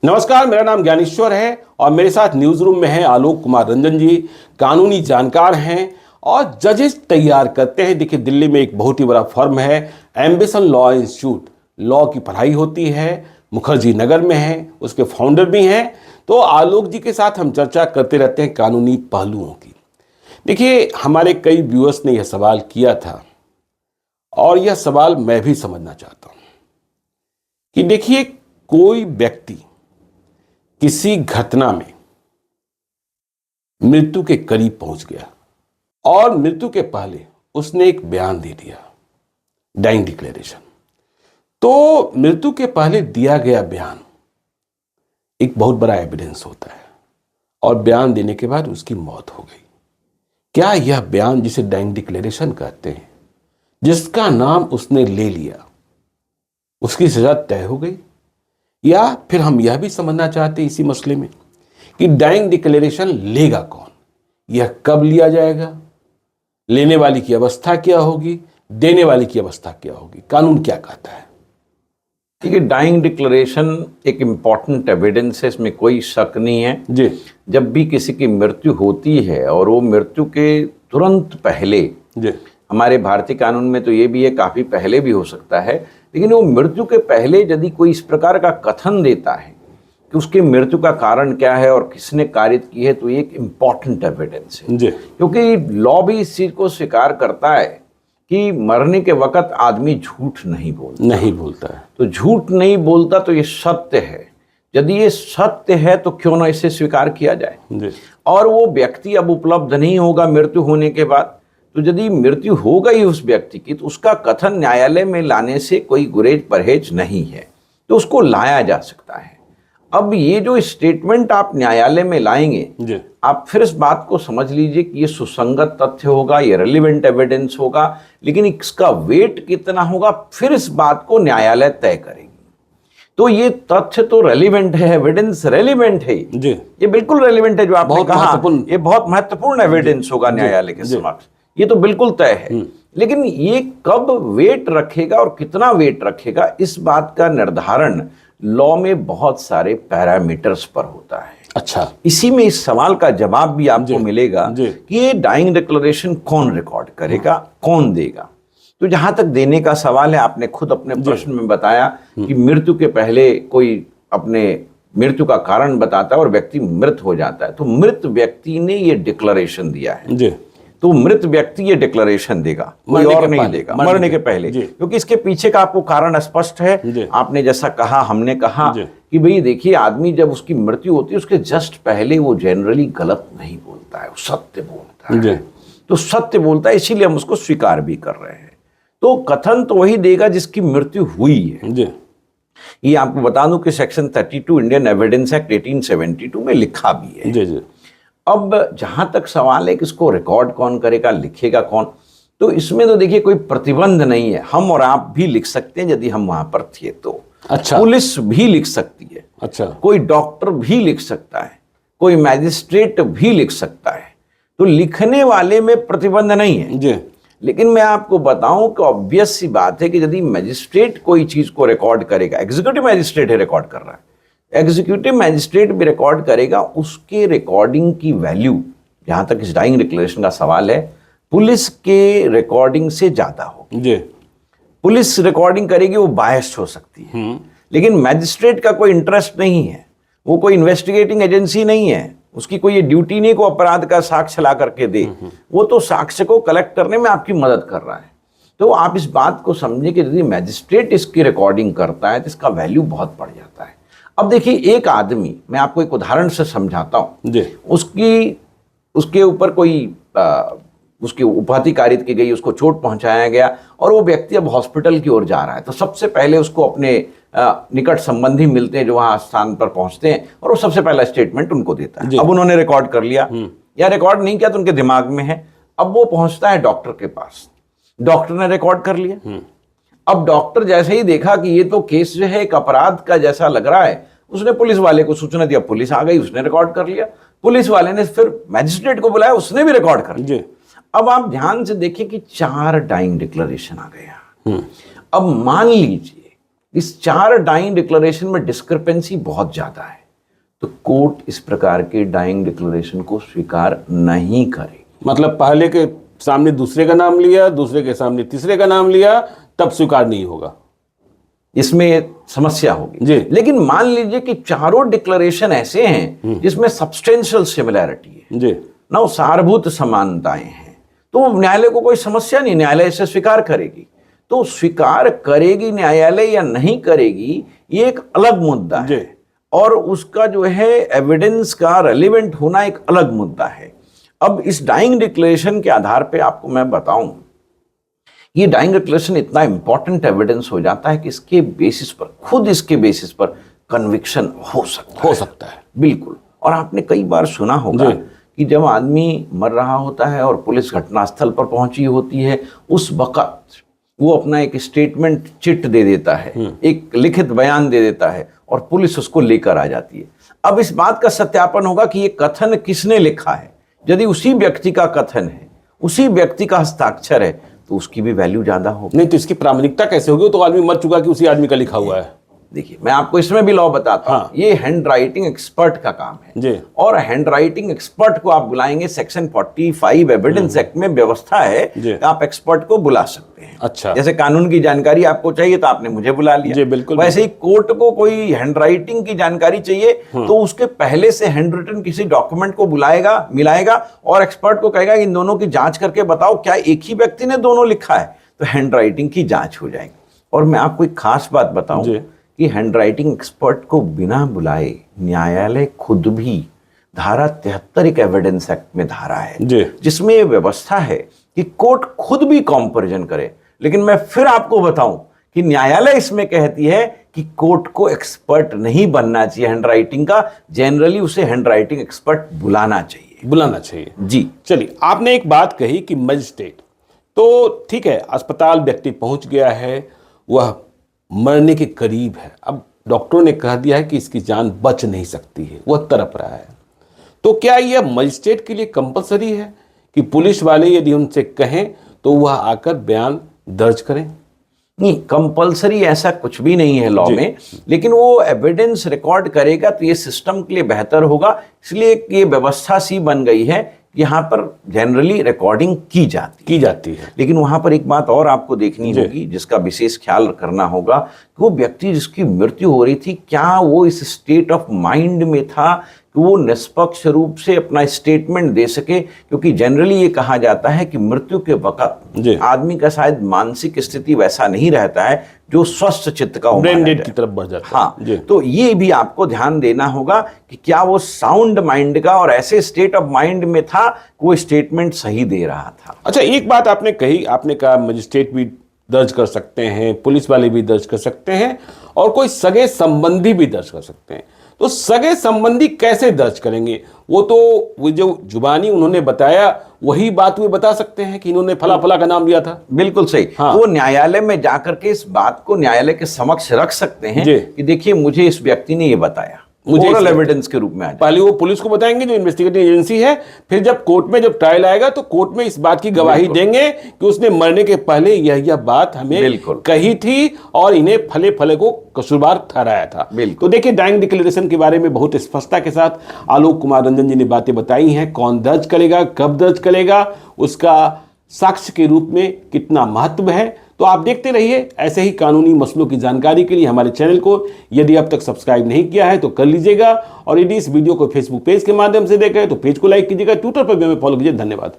नमस्कार, मेरा नाम ज्ञानेश्वर है और मेरे साथ न्यूज रूम में हैं आलोक कुमार रंजन जी। कानूनी जानकार हैं और जजेस तैयार करते हैं। देखिए, दिल्ली में एक बहुत ही बड़ा फर्म है एम्बिशन लॉ इंस्टीट्यूट। लॉ की पढ़ाई होती है, मुखर्जी नगर में है, उसके फाउंडर भी हैं। तो आलोक जी के साथ हम चर्चा करते रहते हैं कानूनी पहलुओं की। देखिए, हमारे कई व्यूअर्स ने यह सवाल किया था और यह सवाल मैं भी समझना चाहता हूं कि देखिए, कोई व्यक्ति किसी घटना में मृत्यु के करीब पहुंच गया और मृत्यु के पहले उसने एक बयान दे दिया, डाइंग डिक्लेरेशन। तो मृत्यु के पहले दिया गया बयान एक बहुत बड़ा एविडेंस होता है और बयान देने के बाद उसकी मौत हो गई। क्या यह बयान, जिसे डाइंग डिक्लेरेशन कहते हैं, जिसका नाम उसने ले लिया, उसकी सजा तय हो गई? या फिर हम यह भी समझना चाहते हैं इसी मसले में कि डाइंग डिक्लेरेशन लेगा कौन, यह कब लिया जाएगा, लेने वाली की अवस्था क्या होगी, देने वाली की अवस्था क्या होगी, कानून क्या कहता है? ठीक है, डाइंग डिक्लेरेशन एक इम्पॉर्टेंट एविडेंस है, इसमें कोई शक नहीं है जी। जब भी किसी की मृत्यु होती है और वो मृत्यु के तुरंत पहले जी। हमारे भारतीय कानून में तो ये भी है, काफ़ी पहले भी हो सकता है, लेकिन वो मृत्यु के पहले यदि कोई इस प्रकार का कथन देता है कि उसकी मृत्यु का कारण क्या है और किसने कारित की है, तो ये एक इम्पॉर्टेंट एविडेंस है। जी। क्योंकि लॉ भी इस चीज़ को स्वीकार करता है कि मरने के वक्त आदमी झूठ नहीं बोलता है। तो झूठ नहीं बोलता तो ये सत्य है। यदि ये सत्य है तो क्यों ना इसे स्वीकार किया जाए। जी। और वो व्यक्ति अब उपलब्ध नहीं होगा मृत्यु होने के बाद, तो यदि मृत्यु हो गई उस व्यक्ति की तो उसका कथन न्यायालय में लाने से कोई गुरेज परहेज नहीं है, तो उसको लाया जा सकता है। अब ये जो स्टेटमेंट आप न्यायालय में लाएंगे, आप फिर इस बात को समझ लीजिए कि ये सुसंगत तथ्य होगा, ये रेलिवेंट एविडेंस होगा, लेकिन इसका वेट कितना होगा फिर इस बात को न्यायालय तय करेगी। तो ये तथ्य तो रेलिवेंट है, एविडेंस रेलिवेंट है जी। ये बिल्कुल रेलिवेंट है जो आपने कहा, ये बहुत महत्वपूर्ण एविडेंस होगा न्यायालय के समक्ष, ये तो बिल्कुल तय है। लेकिन ये कब वेट रखेगा और कितना वेट रखेगा, इस बात का निर्धारण लॉ में बहुत सारे पैरामीटर्स पर होता है। अच्छा, इसी में इस सवाल का जवाब भी आपको मिलेगा कि ये डाइंग डिक्लेरेशन कौन रिकॉर्ड करेगा, कौन देगा। तो जहां तक देने का सवाल है, आपने खुद अपने प्रश्न में बताया कि मृत्यु के पहले कोई अपने मृत्यु का कारण बताता है और व्यक्ति मृत हो जाता है, तो मृत व्यक्ति ने ये डिक्लेरेशन दिया है जी। तो मृत व्यक्ति ये डिक्लेरेशन देगा, कोई और नहीं देगा मरने के पहले, क्योंकि इसके पीछे का आपको कारण स्पष्ट है। आपने जैसा कहा, हमने कहा कि भाई देखिए, आदमी जब उसकी मृत्यु होती है उसके जस्ट पहले वो जनरली गलत नहीं बोलता है, वो सत्य बोलता है। तो सत्य बोलता है, इसीलिए हम उसको स्वीकार भी कर रहे हैं। तो कथन तो वही देगा जिसकी मृत्यु हुई है। ये आपको बता दूं कि सेक्शन 32 इंडियन एविडेंस एक्ट 1872 में लिखा भी है। अब जहां तक सवाल है कि इसको रिकॉर्ड कौन करेगा, लिखेगा कौन, तो इसमें तो देखिए कोई प्रतिबंध नहीं है। हम और आप भी लिख सकते हैं यदि हम वहां पर थे तो। अच्छा। पुलिस भी लिख सकती है। अच्छा। कोई डॉक्टर भी लिख सकता है, कोई मैजिस्ट्रेट भी लिख सकता है। तो लिखने वाले में प्रतिबंध नहीं है जी। लेकिन मैं आपको बताऊं कि ऑब्वियस सी बात है कि यदि मैजिस्ट्रेट कोई चीज को रिकॉर्ड करेगा, एग्जीक्यूटिव मैजिस्ट्रेट है रिकॉर्ड कर रहा है, एग्जीक्यूटिव मैजिस्ट्रेट भी रिकॉर्ड करेगा, उसके रिकॉर्डिंग की वैल्यू, जहां तक इस डाइंग डिक्लेरेशन का सवाल है, पुलिस के रिकॉर्डिंग से ज्यादा होगी। पुलिस रिकॉर्डिंग करेगी, वो बायस्ड हो सकती है, लेकिन मैजिस्ट्रेट का कोई इंटरेस्ट नहीं है, वो कोई इन्वेस्टिगेटिंग एजेंसी नहीं है, उसकी कोई ये ड्यूटी नहीं को अपराध का साक्ष्य ला करके दे, वो तो साक्ष्य को कलेक्ट करने में आपकी मदद कर रहा है। तो आप इस बात को समझिए कि यदि मैजिस्ट्रेट इसकी रिकॉर्डिंग करता है तो इसका वैल्यू बहुत बढ़ जाता है। अब देखिए, एक आदमी, मैं आपको एक उदाहरण से समझाता हूं, उसके ऊपर कोई उसकी उपाधि कारित की गई, उसको चोट पहुंचाया गया और वो व्यक्ति अब हॉस्पिटल की ओर जा रहा है, तो सबसे पहले उसको अपने निकट संबंधी मिलते हैं जो वहां स्थान पर पहुंचते हैं और वो सबसे पहला स्टेटमेंट उनको देता है। अब उन्होंने रिकॉर्ड कर लिया या रिकॉर्ड नहीं किया तो उनके दिमाग में है। अब वो पहुंचता है डॉक्टर के पास, डॉक्टर ने रिकॉर्ड कर लिया। अब डॉक्टर जैसे ही देखा कि ये तो केस जो है एक अपराध का जैसा लग रहा है, उसने पुलिस वाले को सूचना दिया, पुलिस आ गई, उसने रिकॉर्ड कर लिया। पुलिस वाले ने फिर मैजिस्ट्रेट को बुलाया, उसने भी रिकॉर्ड कर लिया। अब आप ध्यान से देखिए कि 4 डाइंग डिक्लेरेशन आ गया। अब मान लीजिए इस 4 डाइंग डिक्लेरेशन में डिस्क्रिपेंसी बहुत ज्यादा है, तो कोर्ट इस प्रकार के डाइंग डिक्लेरेशन को स्वीकार नहीं करे। मतलब पहले के सामने दूसरे का नाम लिया, दूसरे के सामने तीसरे का नाम लिया, तब स्वीकार नहीं होगा, इसमें समस्या होगी जी। लेकिन मान लीजिए कि चारों डिक्लेरेशन ऐसे हैं जिसमें सब्सटेंशियल सिमिलैरिटी है जी, ना, सारभूत समानताएं हैं, तो न्यायालय को कोई समस्या नहीं, न्यायालय इसे स्वीकार करेगी। तो स्वीकार करेगी न्यायालय या नहीं करेगी ये एक अलग मुद्दा है, और उसका जो है एविडेंस का रेलिवेंट होना एक अलग मुद्दा है। अब इस डाइंग डिक्लेरेशन के आधार पे आपको मैं बताऊं, ये डाइंग डिक्लेरेशन इतना इंपॉर्टेंट एविडेंस हो जाता है कि इसके बेसिस पर, खुद इसके बेसिस पर कन्विक्शन हो सकता है। बिल्कुल। और आपने कई बार सुना होगा कि जब आदमी मर रहा होता है और पुलिस घटनास्थल पर पहुंची होती है, उस वक्त वो अपना एक स्टेटमेंट चिट दे देता है, एक लिखित बयान दे देता है, और पुलिस उसको लेकर आ जाती है। अब इस बात का सत्यापन होगा कि ये कथन किसने लिखा है। यदि उसी व्यक्ति का कथन है, उसी व्यक्ति का हस्ताक्षर है, तो उसकी भी वैल्यू ज्यादा होगी। नहीं तो इसकी प्रामाणिकता कैसे होगी? तो आदमी मर चुका कि उसी आदमी का लिखा हुआ है। देखिए, मैं आपको इसमें भी लॉ बताता हूं। ये हैंड राइटिंग एक्सपर्ट का काम है जी। और हैंड राइटिंग एक्सपर्ट को आप बुलाएंगे, सेक्शन 45 एविडेंस एक्ट में व्यवस्था है कि आप एक्सपर्ट को बुला सकते हैं। अच्छा। जैसे कानून की जानकारी आपको चाहिए तो आपने मुझे बुला लिया। जी, बिल्कुल। वैसे ही कोर्ट को कोई हैंड राइटिंग की जानकारी चाहिए तो उसके पहले से हैंड रिटन किसी डॉक्यूमेंट को बुलाएगा, मिलाएगा और एक्सपर्ट को कहेगा इन दोनों की जांच करके बताओ क्या एक ही व्यक्ति ने दोनों लिखा है, तो हैंड राइटिंग की जांच हो जाएगी। और मैं आपको एक खास बात बताऊं कि हैंड राइटिंग एक्सपर्ट को बिना बुलाए न्यायालय खुद भी धारा 73 एक एविडेंस एक्ट में धारा है जिसमें यह व्यवस्था है कि कोर्ट खुद भी कंपैरिजन करे। लेकिन मैं फिर आपको बताऊं कि न्यायालय इसमें कहती है कि कोर्ट को एक्सपर्ट नहीं बनना चाहिए हैंड राइटिंग का, जनरली उसे हैंड राइटिंग एक्सपर्ट बुलाना चाहिए। जी। चलिए, आपने एक बात कही कि मजिस्ट्रेट, तो ठीक है, अस्पताल व्यक्ति पहुंच गया है, वह मरने के करीब है, अब डॉक्टरों ने कह दिया है कि इसकी जान बच नहीं सकती है, वह तड़प रहा है, तो क्या यह मजिस्ट्रेट के लिए कंपलसरी है कि पुलिस वाले यदि उनसे कहें तो वह आकर बयान दर्ज करें? नहीं, कंपलसरी ऐसा कुछ भी नहीं है लॉ में, लेकिन वो एविडेंस रिकॉर्ड करेगा तो ये सिस्टम के लिए बेहतर होगा। इसलिए ये व्यवस्था सी बन गई है, यहाँ पर जनरली रिकॉर्डिंग की जाती है। लेकिन वहां पर एक बात और आपको देखनी होगी जिसका विशेष ख्याल करना होगा कि वो व्यक्ति जिसकी मृत्यु हो रही थी, क्या वो इस स्टेट ऑफ माइंड में था कि वो निष्पक्ष रूप से अपना स्टेटमेंट दे सके। क्योंकि जनरली ये कहा जाता है कि मृत्यु के वक्त आदमी का शायद मानसिक स्थिति वैसा नहीं रहता है जो स्वस्थ चित्त का ब्रेन डेड की तरफ बढ़ जाता है। हाँ, तो ये भी आपको ध्यान देना होगा कि क्या वो साउंड माइंड का और ऐसे स्टेट ऑफ माइंड में था कि वो स्टेटमेंट सही दे रहा था। अच्छा, एक बात आपने कही, आपने कहा मजिस्ट्रेट भी दर्ज कर सकते हैं, पुलिस वाले भी दर्ज कर सकते हैं और कोई सगे संबंधी भी दर्ज कर सकते हैं। तो सगे संबंधी कैसे दर्ज करेंगे? वो जो जुबानी उन्होंने बताया वही बात वे बता सकते हैं कि इन्होंने फला फला का नाम लिया था। बिल्कुल सही। हाँ। तो वो न्यायालय में जाकर के इस बात को न्यायालय के समक्ष रख सकते हैं कि देखिए मुझे इस व्यक्ति ने ये बताया, मुझे ओरल एविडेंस के रूप में। पहले वो पुलिस को बताएंगे जो इन्वेस्टिगेटिंग एजेंसी है, फिर जब कोर्ट में जब ट्रायल आएगा तो कोर्ट में इस बात की गवाही देंगे कि उसने मरने के पहले यह बात हमें कही थी और इन्हें फले फले को कसूरवार ठहराया था। तो देखिए, डाइंग डिक्लेरेशन के बारे में बहुत स्पष्टता के साथ आलोक कुमार रंजन जी ने बातें बताई हैं। कौन दर्ज करेगा, कब दर्ज करेगा, उसका साक्ष्य के रूप में कितना महत्व है। तो आप देखते रहिए ऐसे ही कानूनी मसलों की जानकारी के लिए हमारे चैनल को यदि अब तक सब्सक्राइब नहीं किया है तो कर लीजिएगा, और यदि इस वीडियो को फेसबुक पेज के माध्यम से देखें तो पेज को लाइक कीजिएगा, ट्विटर पर भी हमें फॉलो कीजिए। धन्यवाद।